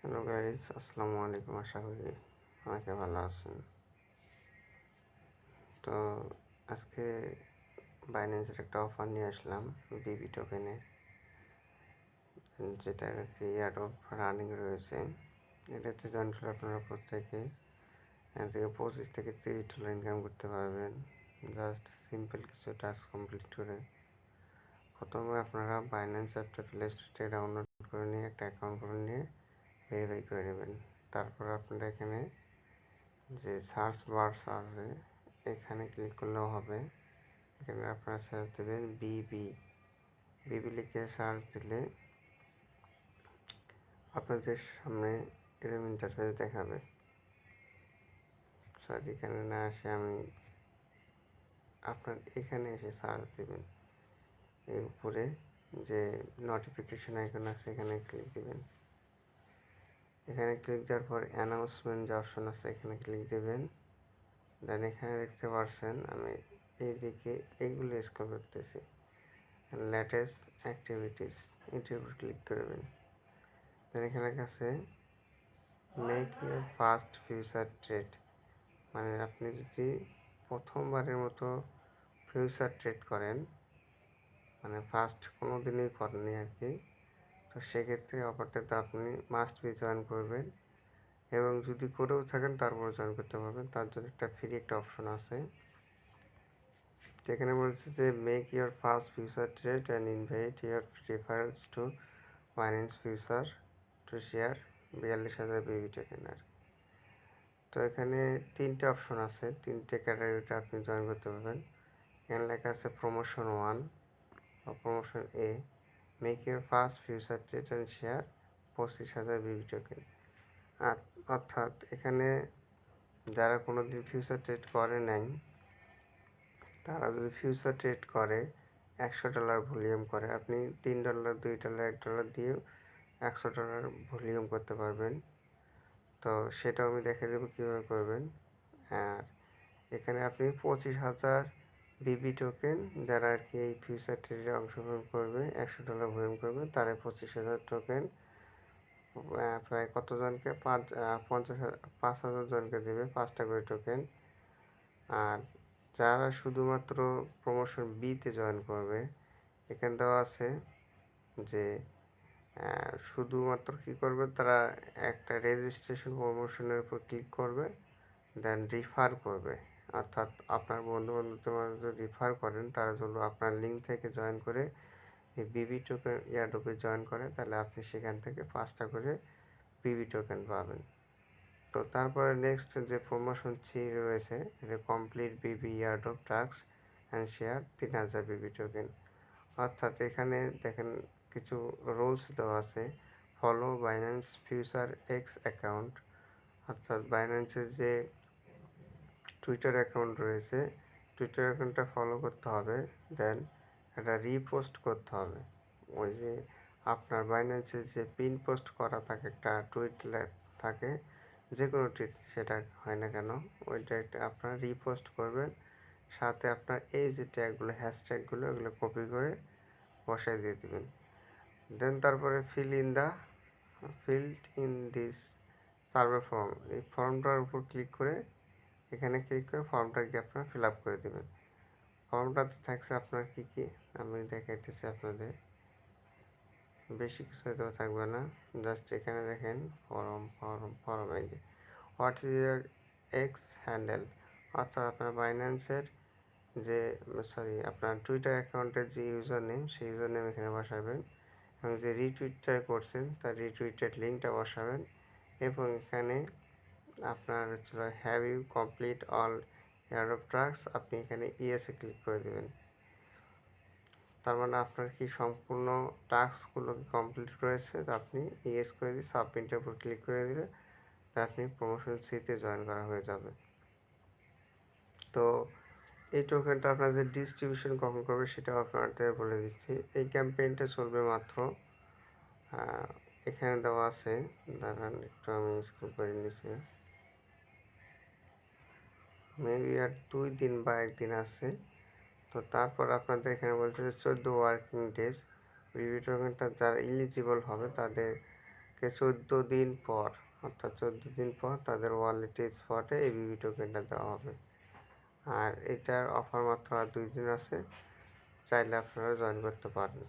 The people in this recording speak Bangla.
হ্যালো গাইজ, আসসালামু আলাইকুম। আশা করি অনেকে ভালো আছেন। তো আজকে বাইন্যান্সের একটা অফার নিয়ে আসলাম বিবি টোকেনের, যেটা কি অফ রানিং রয়েছে। এটাতে জয়েন করলে আপনারা প্রত্যেকে এখান থেকে $25 থেকে $30 ইনকাম করতে পারবেন, জাস্ট সিম্পল কিছু টাস্ক কমপ্লিট করে। প্রথমে আপনারা বাইন্যান্স অ্যাপটা প্লে স্টোর থেকে ডাউনলোড করে নিয়ে একটা অ্যাকাউন্ট করে নিয়ে ভেরিফাই করে নেবেন। তারপর আপনারা এখানে যে সার্চ বার আছে এখানে ক্লিক করলেও হবে। এখানে আপনারা সার্চ দেবেন বিবি লিখে সার্চ দিলে আপনাদের সামনে এরকম ইন্টারফেস দেখাবে। সরি, এখানে না আসে আমি আপনার এখানে এসে সার্চ দেবেন। এই উপরে যে নোটিফিকেশন আইকন আছে এখানে ক্লিক দিবেন। এখানে ক্লিক দেওয়ার পর অ্যানাউন্সমেন্ট যে অপশন আছে এখানে ক্লিক দেবেন। দেন এখানে দেখতে পাচ্ছেন আমি এইদিকে এইগুলো স্ক্রল করতেছি, লেটেস্ট অ্যাক্টিভিটিস, এটির উপর ক্লিক করবেন। দেন এখানে কাছে make your first future trade, মানে আপনি যদি প্রথমবারের মতো ফিউচার ট্রেড করেন, মানে ফার্স্ট কোনো দিনই করেননি আর কি, তো সেক্ষেত্রে অফারটাতে আপনি মাস্ট বি জয়েন করবেন। এবং যদি করেও থাকেন তারপরে জয়েন করতে পারবেন। তার জন্য একটা ফ্রি একটা অপশন আছে, যেখানে বলছে যে make your first future trade and invite your referrals two finance future to share 42,000 Bibi token. তো এখানে তিনটে অপশন আছে, তিনটে ক্যাটাগরিতে আপনি জয়েন করতে পারবেন। এখানে লেখা আছে প্রমোশন 1 বা promotion A, make your first future trade and share 25,000 Bibi token. অর্থাৎ এখানে যারা কোনো দিন ফিউচার ট্রেড করে নাই, তারা যদি ফিউচার ট্রেড করে $100 ভলিউম করে, আপনি $3, $2, $1 দিয়েও $100 ভলিউম করতে পারবেন। তো সেটাও আমি দেখে দেবো কীভাবে করবেন। আর এখানে আপনি 25,000 বিবি টোকেন, যারা আর কি এই ফিউচার ট্রেডে অংশগ্রহণ করবে, $100 ভলিউম করবে, তারা 25,000 টোকেন প্রায় কতজনকে 5,000 জনকে দেবে, 5টা করে টোকেন। আর যারা শুধুমাত্র প্রমোশন বিতে জয়েন করবে, এখানে দেওয়া আছে যে শুধুমাত্র কী করবে, তারা একটা রেজিস্ট্রেশন প্রমোশনের উপর ক্লিক করবে, দেন রিফার করবে। অর্থাৎ আপনার বন্ধুবান্ধবদের মাঝে রিফার করেন, তারা যদি আপনার লিঙ্ক থেকে জয়েন করে এই বিবি টোকেন এয়ারড্রপে জয়েন করে, তাহলে আপনি সেখান থেকে 5টা করে বিবি টোকেন পাবেন। তো তারপরে নেক্সট যে প্রমোশন 3 রয়েছে, এটা complete Bibi airdrop task and share 3,000 Bibi token. অর্থাৎ এখানে দেখেন কিছু রুলস দেওয়া আছে। Follow Binance future x account, অর্থাৎ বাইন্যান্সের যে টুইটার অ্যাকাউন্ট রয়েছে, টুইটার অ্যাকাউন্টটা ফলো করতে হবে। দেন এটা রিপোস্ট করতে হবে। ওই যে আপনার বাইন্যান্সের যে পিন পোস্ট করা থাকে, একটা টুইট থাকে, যে কোনো টুইট সেটা হয় না কেন, ওইটা একটা আপনার রিপোস্ট করবেন। সাথে আপনার এই যে ট্যাগগুলো, হ্যাশট্যাগুলো, এগুলো কপি করে বসায় দিয়ে দেবেন। দেন তারপরে field in this survey form, এই ফর্মটার উপর ক্লিক করে এখানে ক্লিক করে ফর্মটা গিয়ে আপনারা ফিল আপ করে দেবেন। ফর্মটাতে থাকছে আপনার কী কী, আমি দেখাইতেছি আপনাদের। বেশি কিছু হয়তো থাকবে না, জাস্ট এখানে দেখেন ফর্ম এই যে what is year x handle, অর্থাৎ আপনার বাইন্যান্সের যে আপনার টুইটার অ্যাকাউন্টের যে ইউজার নেম, সেই ইউজার নেম এখানে বসাবেন, এবং যে রিটুইটটা করছেন তার রিটুইটের লিঙ্কটা বসাবেন। এবং এখানে আপনার হচ্ছিল have you complete all airdrop task, আপনি এখানে ইয়েসে ক্লিক করে দেবেন। তার মানে আপনার কি সম্পূর্ণ টাস্কগুলো কমপ্লিট রয়েছে, তো আপনি ইয়েস করে দিয়ে সাবমিটের উপর ক্লিক করে দিলে তা আপনি প্রমোশন সিতে জয়েন করা হয়ে যাবে। তো এই টোকেনটা আপনাদের ডিস্ট্রিবিউশন কখন করবে সেটাও আপনাদের বলে দিচ্ছি। এই ক্যাম্পেইনটা চলবে মাত্র, এখানে দেওয়া আছে, দাঁড়ান একটু আমি স্ক্রল করে নিচ্ছি, মেবি আর 2 দিন বা 1 দিন আছে। তো তারপর আপনাদের এখানে বলছে যে 14 ওয়ার্কিং ডেজ বিবি টোকেনটা যারা ইলিজিবল হবে তাদের কে 14 দিন পর, অর্থাৎ 14 দিন পর তাদের ওয়ালেটে স্পটে এবিবি টোকেনটা দেওয়া হবে। আর এটার অফার মাত্র আর 2 দিন আছে, চাইলে আপনারা জয়েন করতে পারেন।